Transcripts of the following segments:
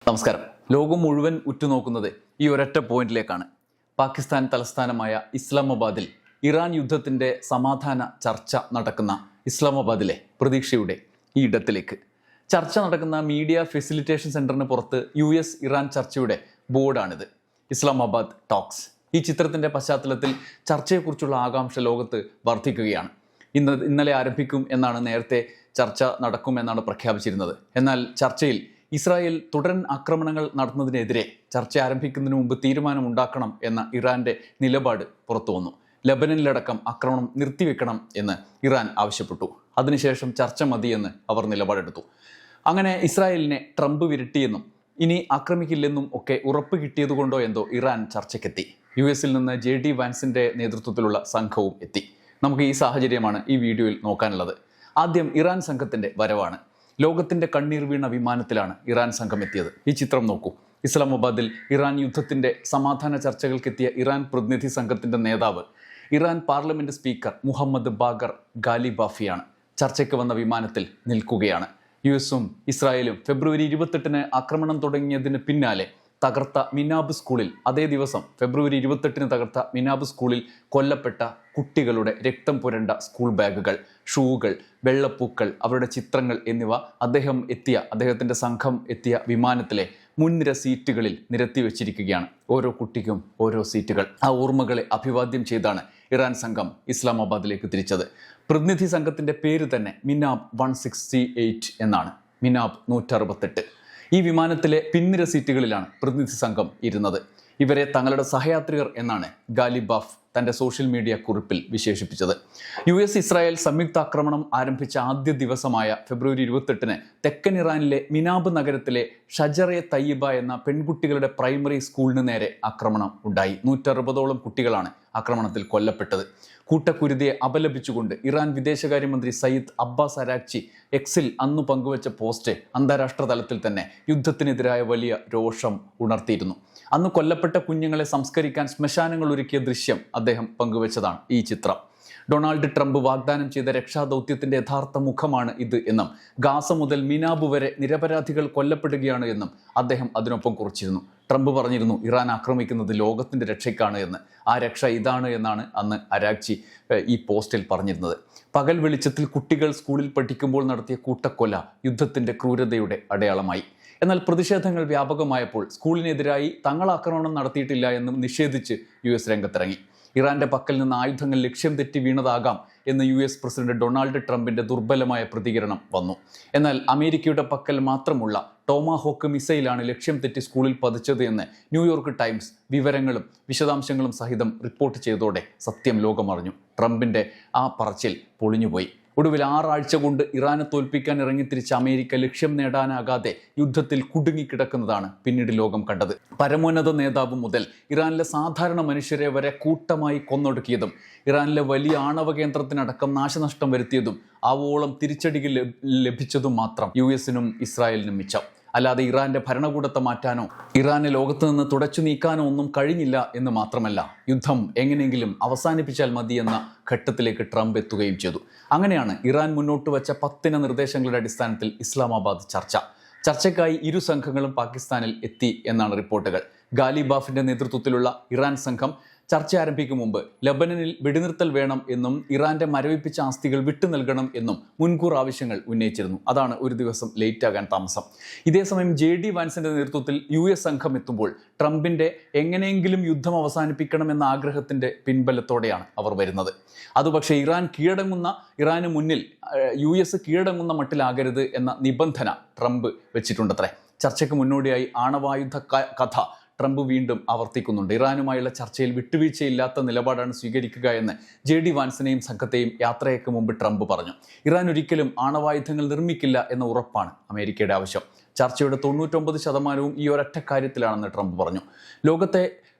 നമസ്കാരം. ലോകം മുഴുവൻ ഉറ്റുനോക്കുന്നത് ഈ ഒരൊറ്റ പോയിന്റിലേക്കാണ്. പാകിസ്ഥാൻ തലസ്ഥാനമായ ഇസ്ലാമാബാദിൽ ഇറാൻ യുദ്ധത്തിൻ്റെ സമാധാന ചർച്ച നടക്കുന്ന ഇസ്ലാമാബാദിലെ പ്രതീക്ഷയുടെ ഈ ഇടത്തിലേക്ക്. ചർച്ച നടക്കുന്ന മീഡിയ ഫെസിലിറ്റേഷൻ സെൻറ്ററിന് പുറത്ത് US ഇറാൻ ചർച്ചയുടെ ബോർഡാണിത്. ഇസ്ലാമാബാദ് ടോക്സ്. ഈ ചിത്രത്തിൻ്റെ പശ്ചാത്തലത്തിൽ ചർച്ചയെക്കുറിച്ചുള്ള ആകാംക്ഷ ലോകത്ത് വർദ്ധിക്കുകയാണ്. ഇന്നലെ ആരംഭിക്കും എന്നാണ്, നേരത്തെ ചർച്ച നടക്കുമെന്നാണ് പ്രഖ്യാപിച്ചിരുന്നത്. എന്നാൽ ചർച്ചയിൽ ഇസ്രായേൽ തുടരൻ ആക്രമണങ്ങൾ നടത്തുന്നതിനെതിരെ ചർച്ച ആരംഭിക്കുന്നതിന് മുമ്പ് തീരുമാനമുണ്ടാക്കണം എന്ന ഇറാന്റെ നിലപാട് പുറത്തു വന്നു. ലബനനിലടക്കം ആക്രമണം നിർത്തിവെക്കണം എന്ന് ഇറാൻ ആവശ്യപ്പെട്ടു. അതിനുശേഷം ചർച്ച മതിയെന്ന് അവർ നിലപാടെടുത്തു. അങ്ങനെ ഇസ്രായേലിനെ ട്രംപ് വിരട്ടിയെന്നും ഇനി ആക്രമിക്കില്ലെന്നും ഒക്കെ ഉറപ്പ് കിട്ടിയതുകൊണ്ടോ എന്തോ ഇറാൻ ചർച്ചയ്ക്കെത്തി. US നിന്ന് JD വാൻസിന്റെ നേതൃത്വത്തിലുള്ള സംഘവും എത്തി. നമുക്ക് ഈ സാഹചര്യമാണ് ഈ വീഡിയോയിൽ നോക്കാനുള്ളത്. ആദ്യം ഇറാൻ സംഘത്തിന്റെ വരവാണ്. ലോകത്തിന്റെ കണ്ണീർ വീണ വിമാനത്തിലാണ് ഇറാൻ സംഘം എത്തിയത്. ഈ ചിത്രം നോക്കൂ. ഇസ്ലാമാബാദിൽ ഇറാൻ യുദ്ധത്തിന്റെ സമാധാന ചർച്ചകൾക്കെത്തിയ ഇറാൻ പ്രതിനിധി സംഘത്തിന്റെ നേതാവ് Iran parliament speaker Mohammad Bagher ഗാലിബാഫിയാണ്. ചർച്ചയ്ക്ക് വന്ന വിമാനത്തിൽ നിൽക്കുകയാണ്. US-ഉം ഇസ്രായേലും ഫെബ്രുവരി 28-ന് ആക്രമണം തുടങ്ങിയതിന് പിന്നാലെ തകർത്ത മിനാബ് സ്കൂളിൽ, അതേ ദിവസം ഫെബ്രുവരി 28-ന് തകർത്ത മിനാബ് സ്കൂളിൽ കൊല്ലപ്പെട്ട കുട്ടികളുടെ രക്തം പുരണ്ട സ്കൂൾ ബാഗുകൾ, ഷൂകൾ, വെള്ളപ്പൂക്കൾ, അവരുടെ ചിത്രങ്ങൾ എന്നിവ അദ്ദേഹത്തിൻ്റെ സംഘം എത്തിയ വിമാനത്തിലെ മുൻനിര സീറ്റുകളിൽ നിരത്തി വെച്ചിരിക്കുകയാണ്. ഓരോ കുട്ടിക്കും ഓരോ സീറ്റുകൾ. ആ ഓർമ്മകളെ അഭിവാദ്യം ചെയ്താണ് ഇറാൻ സംഘം ഇസ്ലാമാബാദിലേക്ക് തിരിച്ചത്. പ്രതിനിധി സംഘത്തിന്റെ പേര് തന്നെ മിനാബ് 168 എന്നാണ്. മിനാബ് 168. ഈ വിമാനത്തിലെ പിൻനിര സീറ്റുകളിലാണ് പ്രതിനിധി സംഘം ഇരുന്നത്. ഇവരെ തങ്ങളുടെ സഹയാത്രികർ എന്നാണ് ഗാലിബാഫ് തൻ്റെ സോഷ്യൽ മീഡിയ കുറിപ്പിൽ വിശേഷിപ്പിച്ചത്. US ഇസ്രായേൽ സംയുക്താക്രമണം ആരംഭിച്ച ആദ്യ ദിവസമായ ഫെബ്രുവരി 28-ന് തെക്കൻ ഇറാനിലെ മിനാബ് നഗരത്തിലെ ഷജറെ തയ്യിബ എന്ന പെൺകുട്ടികളുടെ പ്രൈമറി സ്കൂളിന് നേരെ ആക്രമണം ഉണ്ടായി. 160ഓളം കുട്ടികളാണ് ആക്രമണത്തിൽ കൊല്ലപ്പെട്ടത്. കൂട്ടക്കുരുതിയെ അപലപിച്ചുകൊണ്ട് ഇറാൻ വിദേശകാര്യമന്ത്രി സയ്യിദ് അബ്ബാസ് അരാക്ചി X-ൽ അന്ന് പങ്കുവച്ച പോസ്റ്റ് അന്താരാഷ്ട്ര തലത്തിൽ തന്നെ യുദ്ധത്തിനെതിരായ വലിയ രോഷം ഉണർത്തിയിരുന്നു. അന്ന് കൊല്ലപ്പെട്ട കുഞ്ഞുങ്ങളെ സംസ്കരിക്കാൻ ശ്മശാനങ്ങൾ ഒരുക്കിയ ദൃശ്യം അദ്ദേഹം പങ്കുവച്ചതാണ് ഈ ചിത്രം. ഡൊണാൾഡ് ട്രംപ് വാഗ്ദാനം ചെയ്ത രക്ഷാദൗത്യത്തിന്റെ യഥാർത്ഥ മുഖമാണ് ഇത് എന്നും ഗാസ മുതൽ മിനാബ് വരെ നിരപരാധികൾ കൊല്ലപ്പെടുകയാണ് എന്നും അദ്ദേഹം അതിനൊപ്പം കുറിച്ചിരുന്നു. ട്രംപ് പറഞ്ഞിരുന്നു ഇറാൻ ആക്രമിക്കുന്നത് ലോകത്തിന്റെ രക്ഷയ്ക്കാണ് എന്ന്. ആ രക്ഷ ഇതാണ് എന്നാണ് അന്ന് അരാക്ചി ഈ പോസ്റ്റിൽ പറഞ്ഞിരുന്നത്. പകൽ വെളിച്ചത്തിൽ കുട്ടികൾ സ്കൂളിൽ പഠിക്കുമ്പോൾ നടത്തിയ കൂട്ടക്കൊല യുദ്ധത്തിന്റെ ക്രൂരതയുടെ അടയാളമായി. എന്നാൽ പ്രതിഷേധങ്ങൾ വ്യാപകമായപ്പോൾ സ്കൂളിനെതിരായി തങ്ങൾ ആക്രമണം നടത്തിയിട്ടില്ല എന്നും നിഷേധിച്ച് US രംഗത്തിറങ്ങി. ഇറാന്റെ പക്കൽ നിന്ന് ആയുധങ്ങൾ ലക്ഷ്യം തെറ്റി വീണതാകാം എന്ന് US പ്രസിഡന്റ് ഡൊണാൾഡ് ട്രംപിന്റെ ദുർബലമായ പ്രതികരണം വന്നു. എന്നാൽ അമേരിക്കയുടെ പക്കൽ മാത്രമുള്ള ടോമാഹോക്ക് മിസൈലാണ് ലക്ഷ്യം തെറ്റി സ്കൂളിൽ പതിച്ചത് എന്ന് ന്യൂയോർക്ക് ടൈംസ് വിവരങ്ങളും വിശദാംശങ്ങളും സഹിതം റിപ്പോർട്ട് ചെയ്തതോടെ സത്യം ലോകമറിഞ്ഞു. ട്രംപിന്റെ ആ പറച്ചിൽ പൊളിഞ്ഞുപോയി. ഒടുവിൽ 6 ആഴ്ച കൊണ്ട് ഇറാനെ തോൽപ്പിക്കാൻ ഇറങ്ങിത്തിരിച്ച അമേരിക്ക ലക്ഷ്യം നേടാനാകാതെ യുദ്ധത്തിൽ കുടുങ്ങിക്കിടക്കുന്നതാണ് പിന്നീട് ലോകം കണ്ടത്. പരമോന്നത നേതാവ് മുതൽ ഇറാനിലെ സാധാരണ മനുഷ്യരെ വരെ കൂട്ടമായി കൊന്നൊടുക്കിയതും ഇറാനിലെ വലിയ ആണവ കേന്ദ്രത്തിനടക്കം നാശനഷ്ടം വരുത്തിയതും ആവോളം തിരിച്ചടികൾ ലഭിച്ചതും മാത്രം US-നും ഇസ്രായേലിനും മിച്ചം. അല്ലാതെ ഇറാന്റെ ഭരണകൂടത്തെ മാറ്റാനോ ഇറാനെ ലോകത്ത് നിന്ന് തുടച്ചു നീക്കാനോ ഒന്നും കഴിഞ്ഞില്ല എന്ന് മാത്രമല്ല, യുദ്ധം എങ്ങനെയെങ്കിലും അവസാനിപ്പിച്ചാൽ മതി എന്ന ഘട്ടത്തിലേക്ക് ട്രംപ് എത്തുകയും ചെയ്തു. അങ്ങനെയാണ് ഇറാൻ മുന്നോട്ട് വച്ച 10 നിർദ്ദേശങ്ങളുടെ അടിസ്ഥാനത്തിൽ ഇസ്ലാമാബാദ് ചർച്ചയ്ക്കായി ഇരു സംഘങ്ങളും പാകിസ്ഥാനിൽ എത്തി എന്നാണ് റിപ്പോർട്ടുകൾ. ഗാലിബാഫിന്റെ നേതൃത്വത്തിലുള്ള ഇറാൻ സംഘം ചർച്ച ആരംഭിക്കും മുമ്പ് ലബനനിൽ വെടിനിർത്തൽ വേണം എന്നും ഇറാന്റെ മരവിപ്പിച്ച ആസ്തികൾ വിട്ടു നൽകണം എന്നും മുൻകൂർ ആവശ്യങ്ങൾ ഉന്നയിച്ചിരുന്നു. അതാണ് ഒരു ദിവസം ലേറ്റ് ആകാൻ താമസം. ഇതേസമയം JD വാൻസിന്റെ നേതൃത്വത്തിൽ US സംഘം എത്തുമ്പോൾ ട്രംപിന്റെ എങ്ങനെയെങ്കിലും യുദ്ധം അവസാനിപ്പിക്കണമെന്ന ആഗ്രഹത്തിന്റെ പിൻബലത്തോടെയാണ് അവർ വരുന്നത്. അതുപക്ഷെ ഇറാന് മുന്നിൽ US കീഴടങ്ങുന്ന മട്ടിലാകരുത് എന്ന നിബന്ധന ട്രംപ് വെച്ചിട്ടുണ്ടത്രേ. ചർച്ചയ്ക്ക് മുന്നോടിയായി ആണവായുധ കഥ ട്രംപ് വീണ്ടും ആവർത്തിക്കുന്നുണ്ട്. ഇറാനുമായുള്ള ചർച്ചയിൽ വിട്ടുവീഴ്ചയില്ലാത്ത നിലപാടാണ് സ്വീകരിക്കുക എന്ന് JD വാൻസിനെയും സംഘത്തെയും യാത്രയ്ക്ക് മുമ്പ് ട്രംപ് പറഞ്ഞു. ഇറാൻ ഒരിക്കലും ആണവായുധങ്ങൾ നിർമ്മിക്കില്ല എന്ന ഉറപ്പാണ് അമേരിക്കയുടെ ആവശ്യം. ചർച്ചയുടെ 99% ഈ ഒരൊറ്റ കാര്യത്തിലാണെന്ന് ട്രംപ് പറഞ്ഞു. ലോകത്തെ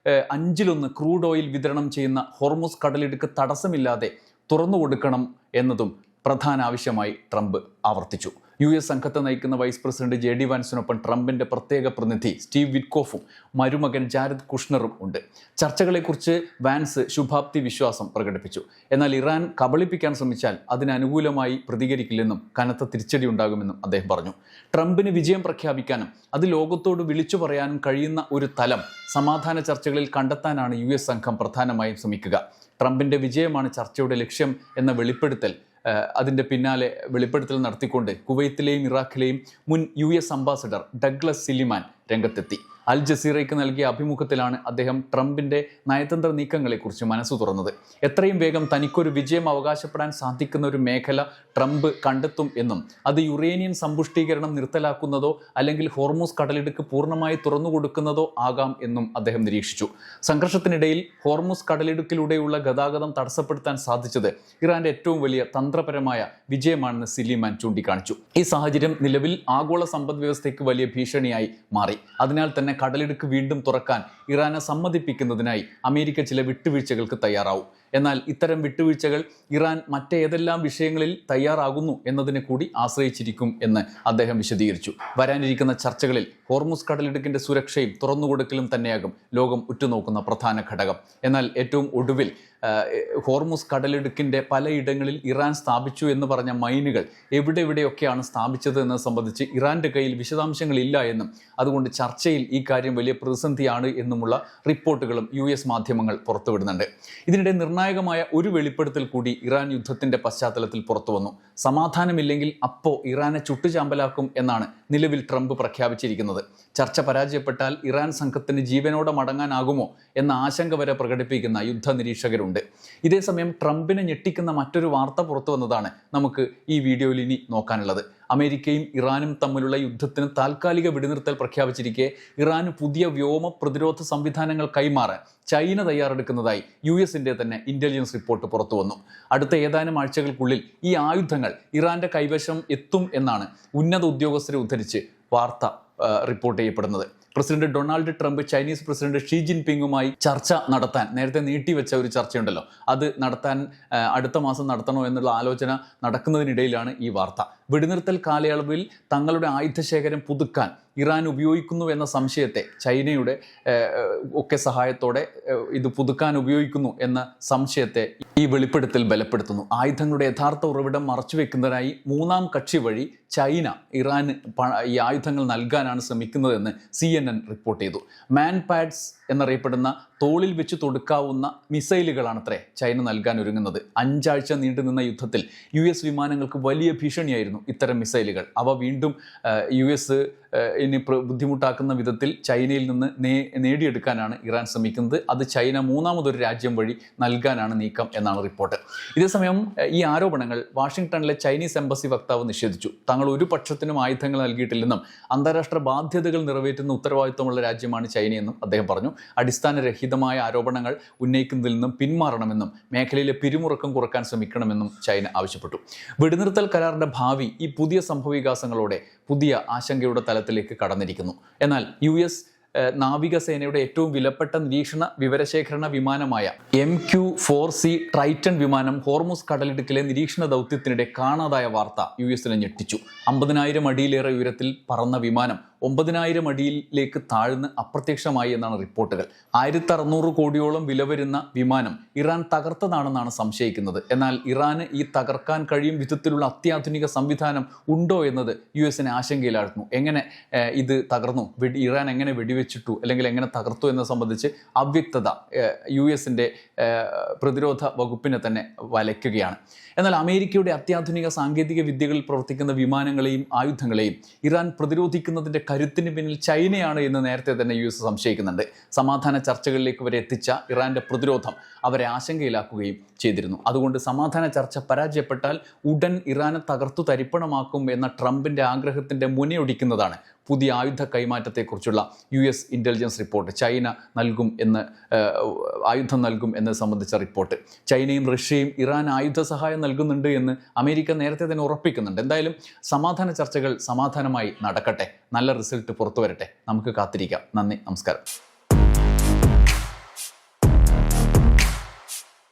1/5 ക്രൂഡ് ഓയിൽ വിതരണം ചെയ്യുന്ന ഹോർമുസ് കടലിടുക്ക് തടസ്സമില്ലാതെ തുറന്നു കൊടുക്കണം എന്നതും പ്രധാന ആവശ്യമായി ട്രംപ് ആവർത്തിച്ചു. US സംഘത്തെ നയിക്കുന്ന വൈസ് പ്രസിഡന്റ് JD വാൻസിനൊപ്പം ട്രംപിന്റെ പ്രത്യേക പ്രതിനിധി സ്റ്റീവ് വിറ്റ്കോഫും മരുമകൻ ജാരദ് കുഷ്ണറും ഉണ്ട്. ചർച്ചകളെക്കുറിച്ച് വാൻസ് ശുഭാപ്തി വിശ്വാസം പ്രകടിപ്പിച്ചു. എന്നാൽ ഇറാൻ കബളിപ്പിക്കാൻ ശ്രമിച്ചാൽ അതിനനുകൂലമായി പ്രതികരിക്കില്ലെന്നും കനത്ത തിരിച്ചടി ഉണ്ടാകുമെന്നും അദ്ദേഹം പറഞ്ഞു. ട്രംപിന് വിജയം പ്രഖ്യാപിക്കാനും അത് ലോകത്തോട് വിളിച്ചു പറയാനും കഴിയുന്ന ഒരു തലം സമാധാന ചർച്ചകളിൽ കണ്ടെത്താനാണ് US സംഘം പ്രധാനമായും ശ്രമിക്കുക. ട്രംപിന്റെ വിജയമാണ് ചർച്ചയുടെ ലക്ഷ്യം എന്ന അതിൻ്റെ പിന്നാലെ വെളിപ്പെടുത്തൽ നടത്തിക്കൊണ്ട് കുവൈത്തിലെയും ഇറാഖിലെയും മുൻ US അംബാസഡർ ഡഗ്ലസ് സിലിമാൻ രംഗത്തെത്തി. അൽ ജസീറയ്ക്ക് നൽകിയ അഭിമുഖത്തിലാണ് അദ്ദേഹം ട്രംപിന്റെ നയതന്ത്ര നീക്കങ്ങളെക്കുറിച്ച് മനസ്സു തുറന്നത്. എത്രയും വേഗം തനിക്കൊരു വിജയം അവകാശപ്പെടാൻ സാധിക്കുന്ന ഒരു മേഖല ട്രംപ് കണ്ടെത്തും എന്നും അത് യുറേനിയൻ സമ്പുഷ്ടീകരണം നിർത്തലാക്കുന്നതോ അല്ലെങ്കിൽ ഹോർമൂസ് കടലിടുക്ക് പൂർണ്ണമായി തുറന്നുകൊടുക്കുന്നതോ ആകാം എന്നും അദ്ദേഹം നിരീക്ഷിച്ചു. സംഘർഷത്തിനിടയിൽ ഹോർമൂസ് കടലിടുക്കിലൂടെയുള്ള ഗതാഗതം തടസ്സപ്പെടുത്താൻ സാധിച്ചത് ഇറാന്റെ ഏറ്റവും വലിയ തന്ത്രപരമായ വിജയമാണെന്ന് സിലിമാൻ ചൂണ്ടിക്കാണിച്ചു. ഈ സാഹചര്യം നിലവിൽ ആഗോള സമ്പദ് വ്യവസ്ഥയ്ക്ക് വലിയ ഭീഷണിയായി മാറി. അതിനാൽ തന്നെ കടലിടുക്ക് വീണ്ടും തുറക്കാൻ ഇറാനെ സമ്മതിപ്പിക്കുന്നതിനായി അമേരിക്ക ചില വിട്ടുവീഴ്ചകൾക്ക് തയ്യാറാവും. എന്നാൽ ഇത്തരം വിട്ടുവീഴ്ചകൾ ഇറാൻ മറ്റേതെല്ലാം വിഷയങ്ങളിൽ തയ്യാറാകുന്നു എന്നതിനെ കൂടി ആശ്രയിച്ചിരിക്കും എന്ന് അദ്ദേഹം വിശദീകരിച്ചു. വരാനിരിക്കുന്ന ചർച്ചകളിൽ ഹോർമുസ് കടലിടുക്കിന്റെ സുരക്ഷയും തുറന്നുകൊടുക്കലും തന്നെയാകും ലോകം ഉറ്റുനോക്കുന്ന പ്രധാന ഘടകം. എന്നാൽ ഏറ്റവും ഒടുവിൽ ഹോർമുസ് കടലിടുക്കിന്റെ പലയിടങ്ങളിൽ ഇറാൻ സ്ഥാപിച്ചു എന്ന് പറഞ്ഞ മൈനുകൾ എവിടെയൊക്കെയാണ് സ്ഥാപിച്ചത് എന്നത് സംബന്ധിച്ച് ഇറാന്റെ കയ്യിൽ വിശദാംശങ്ങളില്ല എന്നും അതുകൊണ്ട് ചർച്ചയിൽ ഈ കാര്യം വലിയ പ്രതിസന്ധിയാണ് എന്നുമുള്ള റിപ്പോർട്ടുകളും US മാധ്യമങ്ങൾ പുറത്തുവിടുന്നുണ്ട്. ഇതിനിടെ നിർണായകമായ ഒരു വെളിപ്പെടുത്തൽ കൂടി ഇറാൻ യുദ്ധത്തിന്റെ പശ്ചാത്തലത്തിൽ പുറത്തു വന്നു. സമാധാനമില്ലെങ്കിൽ അപ്പോൾ ഇറാനെ ചുട്ടുചാമ്പലാക്കും എന്നാണ് നിലവിൽ ട്രംപ് പ്രഖ്യാപിച്ചിരിക്കുന്നത്. ചർച്ച പരാജയപ്പെട്ടാൽ ഇറാൻ സംഘത്തിന് ജീവനോടെ മടങ്ങാനാകുമോ എന്ന ആശങ്ക വരെ പ്രകടിപ്പിക്കുന്ന യുദ്ധ നിരീക്ഷകരുണ്ട്. ഇതേസമയം ട്രംപിനെ ഞെട്ടിക്കുന്ന മറ്റൊരു വാർത്ത പുറത്തു വന്നതാണ് നമുക്ക് ഈ വീഡിയോയിൽ ഇനി നോക്കാനുള്ളത്. അമേരിക്കയും ഇറാനും തമ്മിലുള്ള യുദ്ധത്തിന് താൽക്കാലിക വെടിനിർത്തൽ പ്രഖ്യാപിച്ചിരിക്കെ ഇറാന് പുതിയ വ്യോമ പ്രതിരോധ സംവിധാനങ്ങൾ കൈമാറാൻ ചൈന തയ്യാറെടുക്കുന്നതായി USന്റെ തന്നെ ഇന്റലിജൻസ് റിപ്പോർട്ട് പുറത്തു വന്നു. അടുത്ത ഏതാനും ആഴ്ചകൾക്കുള്ളിൽ ഈ ആയുധങ്ങൾ ഇറാന്റെ കൈവശം എത്തും എന്നാണ് ഉന്നത ഉദ്യോഗസ്ഥരെ ഉദ്ധരിച്ച് വാർത്ത റിപ്പോർട്ട് ചെയ്യപ്പെടുന്നത്. President Donald Trump Chinese president Xi ജിൻപിങ്ങുമായി ചർച്ച നടത്താൻ നേരത്തെ നീട്ടിവെച്ച ഒരു ചർച്ചയുണ്ടല്ലോ, അത് നടത്താൻ അടുത്ത മാസം നടത്തണോ എന്നുള്ള ആലോചന നടക്കുന്നതിനിടയിലാണ് ഈ വാർത്ത. വെടിനിർത്തൽ കാലയളവിൽ തങ്ങളുടെ ആയുധശേഖരം പുതുക്കാൻ ഇറാൻ ഉപയോഗിക്കുന്നു എന്ന സംശയത്തെ ചൈനയുടെ ഒക്കെ സഹായത്തോടെ ഇത് പുതുക്കാൻ ഉപയോഗിക്കുന്നു എന്ന സംശയത്തെ ഈ വെളിപ്പെടുത്തൽ ബലപ്പെടുത്തുന്നു. ആയുധങ്ങളുടെ യഥാർത്ഥ ഉറവിടം മറച്ചുവെക്കുന്നതിനായി മൂന്നാം കക്ഷി വഴി ചൈന ഇറാന് ഈ ആയുധങ്ങൾ നൽകാനാണ് ശ്രമിക്കുന്നതെന്ന് CNN റിപ്പോർട്ട് ചെയ്തു. മാൻ പാഡ്സ് എന്നറിയപ്പെടുന്ന തോളിൽ വെച്ച് തൊടുക്കാവുന്ന മിസൈലുകളാണത്രേ ചൈന നൽകാൻ ഒരുങ്ങുന്നത്. 5 ആഴ്ച നീണ്ടുനിന്ന യുദ്ധത്തിൽ US വിമാനങ്ങൾക്ക് വലിയ ഭീഷണിയായിരുന്നു ഇത്തരം മിസൈലുകൾ. അവ വീണ്ടും US ഇനി ബുദ്ധിമുട്ടാക്കുന്ന വിധത്തിൽ ചൈനയിൽ നിന്ന് നേടിയെടുക്കാനാണ് ഇറാൻ ശ്രമിക്കുന്നത്. അത് ചൈന മൂന്നാമതൊരു രാജ്യം വഴി നൽകാനാണ് നീക്കം എന്നാണ് റിപ്പോർട്ട്. ഇതേസമയം ഈ ആരോപണങ്ങൾ വാഷിംഗ്ടണിലെ ചൈനീസ് എംബസി വക്താവ് നിഷേധിച്ചു. തങ്ങൾ ഒരു പക്ഷത്തിനും ആയുധങ്ങൾ നൽകിയിട്ടില്ലെന്നും അന്താരാഷ്ട്ര ബാധ്യതകൾ നിറവേറ്റുന്ന ഉത്തരവാദിത്വമുള്ള രാജ്യമാണ് ചൈനയെന്നും അദ്ദേഹം പറഞ്ഞു. അടിസ്ഥാനരഹിതമായ ആരോപണങ്ങൾ ഉന്നയിക്കുന്നതിൽ നിന്നും പിന്മാറണമെന്നും മേഖലയിലെ പിരിമുറുക്കം കുറക്കാൻ ശ്രമിക്കണമെന്നും ചൈന ആവശ്യപ്പെട്ടു. വെടിനിർത്തൽ കരാറിന്റെ ഭാവി ഈ പുതിയ സംഭവവികാസങ്ങളോടെ പുതിയ ആശങ്കയുടെ തലത്തിലേക്ക് കടന്നിരിക്കുന്നു. എന്നാൽ US നാവികസേനയുടെ ഏറ്റവും വിലപ്പെട്ട നിരീക്ഷണ വിവരശേഖരണ വിമാനമായ MQ-4C ട്രൈറ്റൺ വിമാനം ഹോർമുസ് കടലിടുക്കിലെ നിരീക്ഷണ ദൗത്യത്തിനിടെ കാണാതായ വാർത്ത USനെ ഞെട്ടിച്ചു. 50,000 അടിയിലേറെ ഉയരത്തിൽ പറന്ന വിമാനം 9,000 അടിയിലേക്ക് താഴ്ന്ന് അപ്രത്യക്ഷമായി എന്നാണ് റിപ്പോർട്ടുകൾ. 1,600 കോടിയോളം വില വരുന്ന വിമാനം ഇറാൻ തകർത്തതാണെന്നാണ് സംശയിക്കുന്നത്. എന്നാൽ ഇറാന് ഈ തകർക്കാൻ കഴിയും വിധത്തിലുള്ള അത്യാധുനിക സംവിധാനം ഉണ്ടോ എന്നത് USനെ ആശങ്കയിലാഴ്ത്തുന്നു. എങ്ങനെ ഇത് തകർന്നു, ഇറാൻ എങ്ങനെ വെടിവെച്ചിട്ടു അല്ലെങ്കിൽ എങ്ങനെ തകർത്തു എന്നത് സംബന്ധിച്ച് അവ്യക്തത USന്റെ പ്രതിരോധ വകുപ്പിനെ തന്നെ വലയ്ക്കുകയാണ്. എന്നാൽ അമേരിക്കയുടെ അത്യാധുനിക സാങ്കേതിക വിദ്യകളിൽ പ്രവർത്തിക്കുന്ന വിമാനങ്ങളെയും ആയുധങ്ങളെയും ഇറാൻ പ്രതിരോധിക്കുന്നതിൻ്റെ കരുത്തിന് പിന്നിൽ ചൈനയാണ് എന്ന് നേരത്തെ തന്നെ US സംശയിക്കുന്നുണ്ട്. സമാധാന ചർച്ചകളിലേക്ക് വരെ എത്തിച്ച ഇറാന്റെ പ്രതിരോധം അവരെ ആശങ്കയിലാക്കുകയും ചെയ്തിരുന്നു. അതുകൊണ്ട് സമാധാന ചർച്ച പരാജയപ്പെട്ടാൽ ഉടൻ ഇറാനെ തകർത്തു തരിപ്പണമാക്കും എന്ന ട്രംപിന്റെ ആഗ്രഹത്തിന്റെ മുനയൊടിക്കുന്നതാണ് പുതിയ ആയുധ കൈമാറ്റത്തെക്കുറിച്ചുള്ള US ഇന്റലിജൻസ് റിപ്പോർട്ട്. ചൈന ആയുധം നൽകും എന്നത് സംബന്ധിച്ച റിപ്പോർട്ട്. ചൈനയും റഷ്യയും ഇറാൻ ആയുധ സഹായം നൽകുന്നുണ്ട് എന്ന് അമേരിക്ക നേരത്തെ തന്നെ ഉറപ്പിക്കുന്നുണ്ട്. എന്തായാലും സമാധാന ചർച്ചകൾ സമാധാനമായി നടക്കട്ടെ, നല്ല റിസൾട്ട് പുറത്തു വരട്ടെ. നമുക്ക് കാത്തിരിക്കാം. നന്ദി, നമസ്കാരം.